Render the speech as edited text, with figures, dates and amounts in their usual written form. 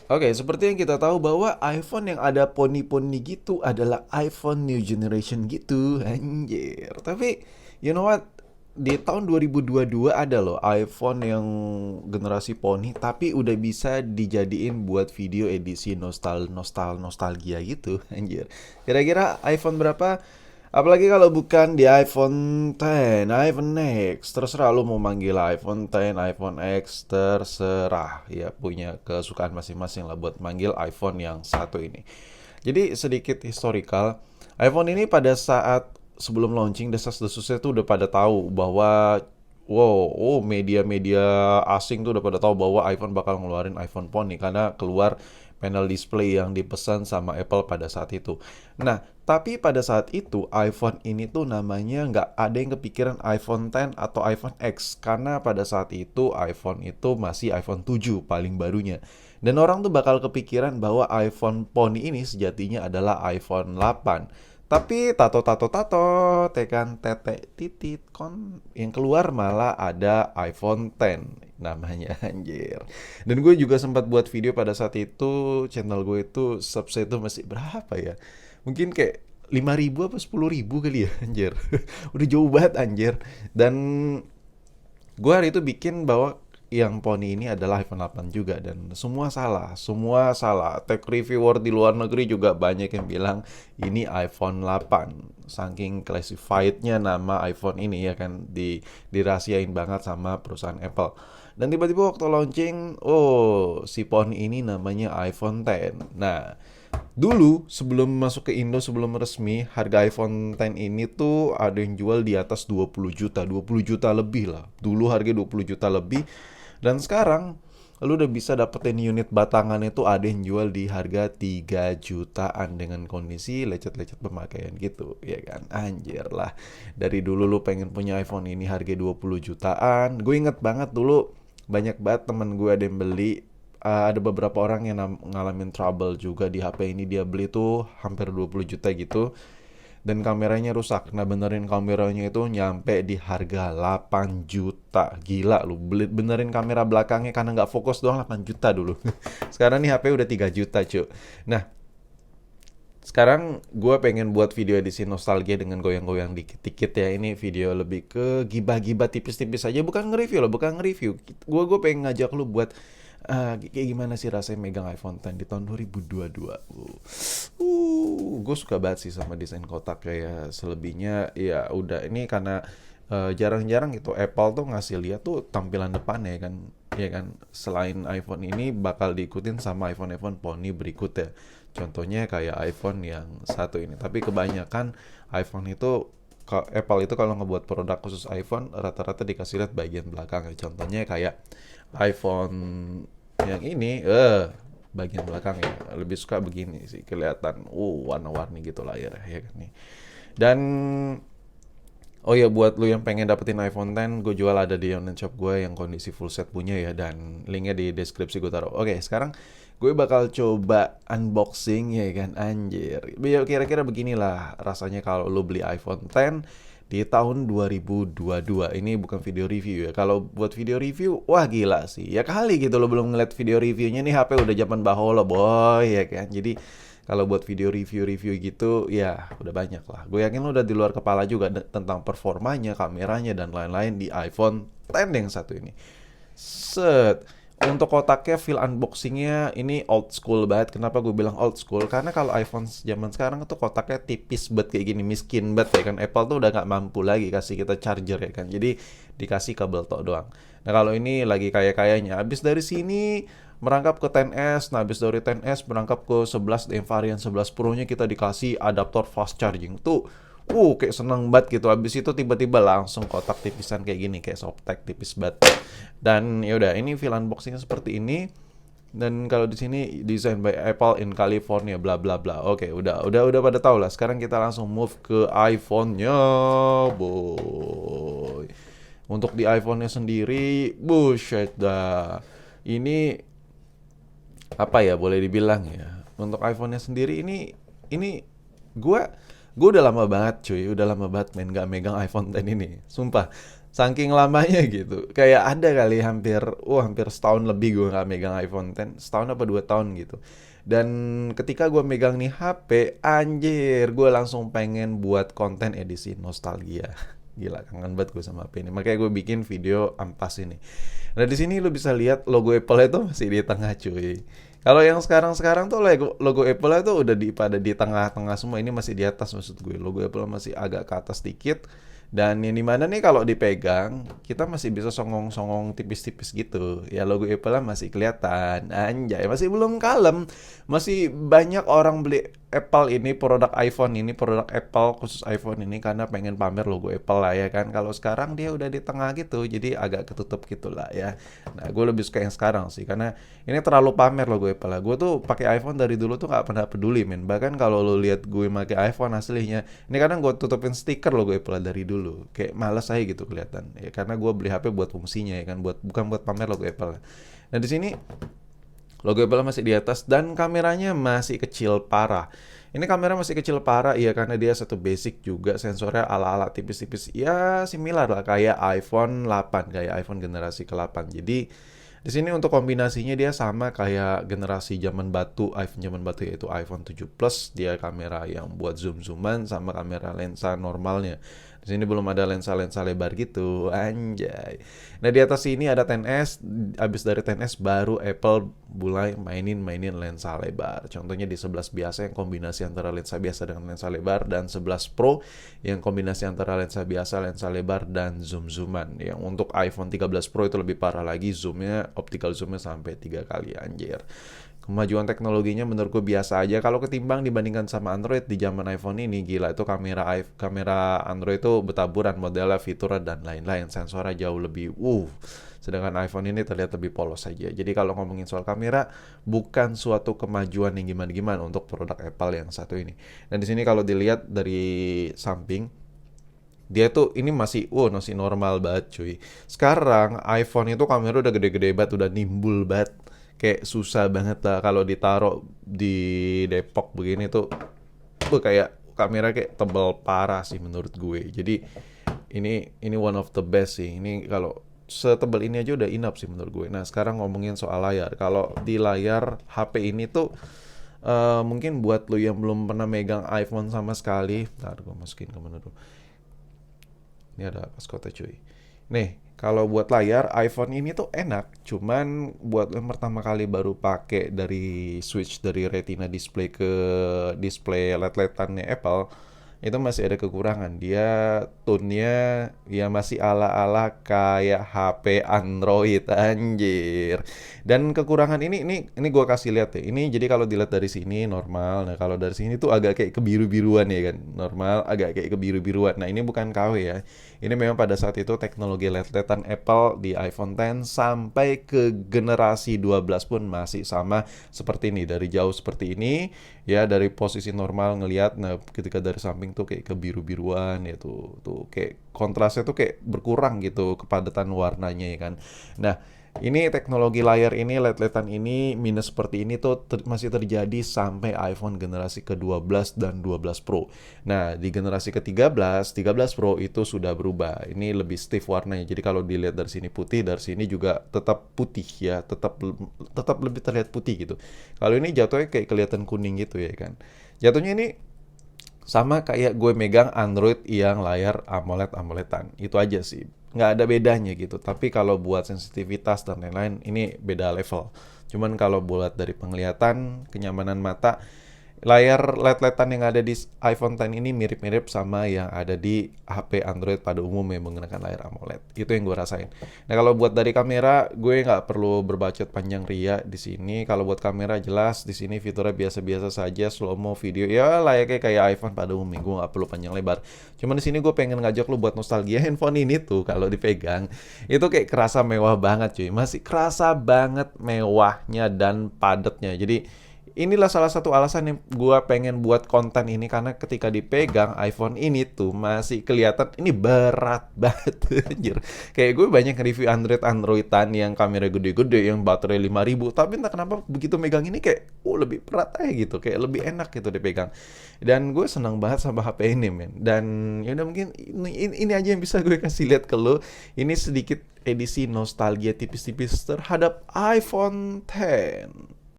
Oke, seperti yang kita tahu bahwa iPhone yang ada poni-poni gitu adalah iPhone new generation gitu, anjir. Tapi, you know what? Di tahun 2022 ada loh iPhone yang generasi poni, tapi udah bisa dijadiin buat video edisi nostalgia gitu, anjir. Kira-kira iPhone berapa? Apalagi kalau bukan di iPhone X, iPhone X, terserah lu mau manggil iPhone X, iPhone X, terserah ya punya kesukaan masing-masing lah buat manggil iPhone yang satu ini. Jadi sedikit historical, iPhone ini pada saat sebelum launching desas-desusnya tuh udah pada tahu bahwa media-media asing tuh udah pada tahu bahwa iPhone bakal ngeluarin iPhone Phone nih karena keluar panel display yang dipesan sama Apple pada saat itu. Nah, tapi pada saat itu iPhone ini tuh namanya nggak ada yang kepikiran iPhone X atau iPhone X karena pada saat itu iPhone itu masih iPhone 7 paling barunya. Dan orang tuh bakal kepikiran bahwa iPhone Pony ini sejatinya adalah iPhone 8. Tapi tato, tekan tete titit kon yang keluar malah ada iPhone X namanya anjir. Dan gue juga sempat buat video pada saat itu, channel gue itu subsnya itu masih berapa ya? Mungkin kayak 5.000 apa 10.000 kali ya anjir. Udah jauh banget anjir. Dan gue hari itu bikin bahwa yang Pony ini adalah iPhone 8 juga dan semua salah. Tech reviewer di luar negeri juga banyak yang bilang ini iPhone 8. Saking classified-nya nama iPhone ini ya kan dirahasiain banget sama perusahaan Apple. Dan tiba-tiba waktu launching, oh si Pony ini namanya iPhone X. Nah, dulu sebelum masuk ke Indo sebelum resmi, harga iPhone X ini tuh ada yang jual di atas 20 juta, 20 juta lebih lah. Dulu harga 20 juta lebih dan sekarang lu udah bisa dapetin unit batangan itu ada yang jual di harga 3 jutaan dengan kondisi lecet-lecet pemakaian gitu, ya kan? Anjir lah. Dari dulu lu pengen punya iPhone ini harga 20 jutaan. Gue inget banget dulu banyak banget temen gue ada yang beli. Ada beberapa orang yang ngalamin trouble juga di HP ini, dia beli tuh hampir 20 juta gitu dan kameranya rusak. Nah, benerin kameranya itu nyampe di harga 8 juta. Gila lu, benerin kamera belakangnya karena nggak fokus doang 8 juta dulu. Sekarang nih HP udah 3 juta, cuy. Nah, sekarang gue pengen buat video edisi nostalgia dengan goyang-goyang dikit-dikit ya. Ini video lebih ke gibah-gibah tipis-tipis aja, bukan nge-review loh, bukan nge-review. Gue pengen ngajak lu buat kayak gimana sih rasanya megang iPhone X di tahun 2022. Gue suka banget sih sama desain kotak kayak selebihnya ya udah ini karena jarang-jarang gitu Apple tuh ngasih lihat tuh tampilan depannya kan, ya kan. Selain iPhone ini bakal diikutin sama iPhone Pony berikutnya. Contohnya kayak iPhone yang satu ini. Tapi kebanyakan iPhone itu Apple itu kalau ngebuat produk khusus iPhone rata-rata dikasih lihat bagian belakang. Contohnya kayak iPhone yang ini bagian belakang ya lebih suka begini sih, kelihatan warna-warni gitu layarnya ya kan nih. Dan oh ya, buat lu yang pengen dapetin iPhone X, gue jual ada di online shop gue yang kondisi full set punya ya, dan linknya di deskripsi gue taruh. Oke, sekarang gue bakal coba unboxing ya kan, anjir. Ya, kira-kira beginilah rasanya kalau lu beli iPhone X di tahun 2022. Ini bukan video review ya. Kalau buat video review, wah gila sih. Ya kali gitu lo belum ngeliat video reviewnya nih, HP udah zaman baholo boy ya kan. Jadi kalau buat video review-review gitu ya udah banyak lah. Gue yakin lo udah di luar kepala juga tentang performanya, kameranya dan lain-lain di iPhone X yang satu ini. Set. Untuk kotaknya, feel unboxingnya ini old school banget. Kenapa gue bilang old school? Karena kalau iPhone zaman sekarang itu kotaknya tipis banget kayak gini, miskin banget ya kan. Apple tuh udah nggak mampu lagi kasih kita charger ya kan. Jadi dikasih kabel tok doang. Nah kalau ini lagi kaya-kayanya. Habis dari sini merangkap ke 10S. Nah habis dari 10S merangkap ke 11 dan varian 11 Pro-nya kita dikasih adaptor fast charging. Tuh kayak seneng banget gitu. Habis itu tiba-tiba langsung kotak tipisan kayak gini, kayak softtek tipis banget. Dan ya udah, ini feel unboxingnya seperti ini. Dan kalau di sini design by Apple in California bla bla bla. Oke, udah pada tahu lah. Sekarang kita langsung move ke iPhone-nya, boy. Untuk di iPhone-nya sendiri, buset dah. Ini apa ya boleh dibilang ya. Untuk iPhone-nya sendiri ini gue Gue udah lama banget cuy, udah lama banget main gak megang iPhone X ini. Sumpah, saking lamanya gitu. Kayak ada kali hampir setahun lebih gue gak megang iPhone X. Setahun apa 2 tahun gitu. Dan ketika gue megang nih HP, anjir, gue langsung pengen buat konten edisi nostalgia. Gila, kangen banget gue sama HP ini. Makanya gue bikin video ampas ini. Nah, di sini lu bisa lihat logo Apple itu masih di tengah cuy. Kalau yang sekarang-sekarang tuh logo Apple itu udah pada di tengah-tengah semua. Ini masih di atas maksud gue. Logo Apple masih agak ke atas dikit. Dan yang dimana nih kalau dipegang, kita masih bisa songong-songong tipis-tipis gitu. Ya logo Apple masih kelihatan. Anjay, masih belum kalem. Masih banyak orang beli Apple ini, produk iPhone ini, produk Apple khusus iPhone ini karena pengen pamer logo Apple lah ya kan. Kalau sekarang dia udah di tengah gitu, jadi agak ketutup gitu lah ya. Nah, gue lebih suka yang sekarang sih karena ini terlalu pamer logo Apple lah. Gue tuh pakai iPhone dari dulu tuh nggak pernah peduli men. Bahkan kalau lo lihat gue pakai iPhone aslinya, ini kadang gue tutupin stiker logo Apple dari dulu. Kayak malas aja gitu kelihatan. Ya karena gue beli HP buat fungsinya ya kan, bukan buat pamer logo Apple. Nah, di sini logo Apple masih di atas dan kameranya masih kecil parah. Ini kamera masih kecil parah ya karena dia satu basic juga, sensornya ala-ala tipis-tipis. Ya similar lah kayak iPhone 8, kayak iPhone generasi ke-8. Jadi di sini untuk kombinasinya dia sama kayak generasi zaman batu, iPhone zaman batu yaitu iPhone 7 Plus. Dia kamera yang buat zoom-zooman sama kamera lensa normalnya. Di sini belum ada lensa-lensa lebar gitu, anjay. Nah di atas sini ada XS, abis dari XS baru Apple mulai mainin lensa lebar. Contohnya di 11 biasa yang kombinasi antara lensa biasa dengan lensa lebar, dan 11 Pro yang kombinasi antara lensa biasa, lensa lebar, dan zoom-zooman. Yang untuk iPhone 13 Pro itu lebih parah lagi, zoomnya, optical zoomnya sampai 3 kali, anjir. Kemajuan teknologinya menurutku biasa aja kalau ketimbang dibandingkan sama Android di zaman iPhone ini. Gila, itu kamera Android itu betaburan modelnya, fiturnya dan lain-lain, sensornya jauh lebih sedangkan iPhone ini terlihat lebih polos saja. Jadi kalau ngomongin soal kamera, bukan suatu kemajuan yang gimana-gimana untuk produk Apple yang satu ini. Dan di sini kalau dilihat dari samping, dia tuh ini masih normal banget cuy. Sekarang iPhone itu kamera udah gede-gede banget, udah nimbul banget. Kayak susah banget lah kalau ditaruh di Depok begini tuh kayak kamera kayak tebal parah sih menurut gue. Jadi ini one of the best sih. Ini kalau setebal ini aja udah enough sih menurut gue. Nah, sekarang ngomongin soal layar. Kalau di layar HP ini tuh mungkin buat lo yang belum pernah megang iPhone sama sekali. Ntar gue masukin ke mana tuh. Ini ada passcode cuy. Nih, kalau buat layar iPhone ini tuh enak, cuman buat yang pertama kali baru pakai dari switch dari Retina display ke display LED-LEDannya Apple, itu masih ada kekurangan. Dia tone-nya ya masih ala-ala kayak HP Android anjir. Dan kekurangan ini gua kasih lihat ya. Ini jadi kalau dilihat dari sini normal. Nah, kalau dari sini tuh agak kayak kebiru-biruan ya kan. Normal agak kayak kebiru-biruan. Nah, ini bukan KW ya. Ini memang pada saat itu teknologi LED-LEDan Apple di iPhone X sampai ke generasi 12 pun masih sama seperti ini. Dari jauh seperti ini, ya dari posisi normal ngelihat, nah ketika dari samping tuh kayak kebiru-biruan ya tuh kayak kontrasnya tuh kayak berkurang gitu kepadatan warnanya ya kan. Nah, ini teknologi layar ini, LED-LEDan ini minus seperti ini tuh masih terjadi sampai iPhone generasi ke-12 dan 12 Pro. Nah, di generasi ke-13, 13 Pro itu sudah berubah. Ini lebih stiff warnanya. Jadi kalau dilihat dari sini putih, dari sini juga tetap putih ya, tetap lebih terlihat putih gitu. Kalau ini jatuhnya kayak kelihatan kuning gitu ya kan. Jatuhnya ini sama kayak gue megang Android yang layar AMOLED-AMOLEDan. Itu aja sih. Nggak ada bedanya gitu. Tapi kalau buat sensitivitas dan lain-lain, ini beda level. Cuman kalau buat dari penglihatan, kenyamanan mata, layar LED-LEDan yang ada di iPhone X ini mirip-mirip sama yang ada di HP Android pada umumnya yang menggunakan layar AMOLED. Itu yang gue rasain. Nah, kalau buat dari kamera, gue nggak perlu berbacot panjang ria di sini. Kalau buat kamera jelas di sini fiturnya biasa-biasa saja, slow-mo video ya layaknya kayak iPhone pada umumnya. Gue nggak perlu panjang lebar. Cuman di sini gue pengen ngajak lu buat nostalgia handphone ini tuh kalau dipegang itu kayak kerasa mewah banget cuy. Masih kerasa banget mewahnya dan padatnya. Jadi inilah salah satu alasan yang gua pengen buat konten ini, karena ketika dipegang iPhone ini tuh masih kelihatan ini berat banget anjir. Kayak gue banyak review Androidan yang kamera gede-gede, yang baterai 5.000, tapi entah kenapa begitu megang ini kayak lebih berat aja gitu, kayak lebih enak gitu dipegang. Dan gue senang banget sama HP ini, men. Dan ya udah, mungkin ini aja yang bisa gue kasih lihat ke lo. Ini sedikit edisi nostalgia tipis-tipis terhadap iPhone X.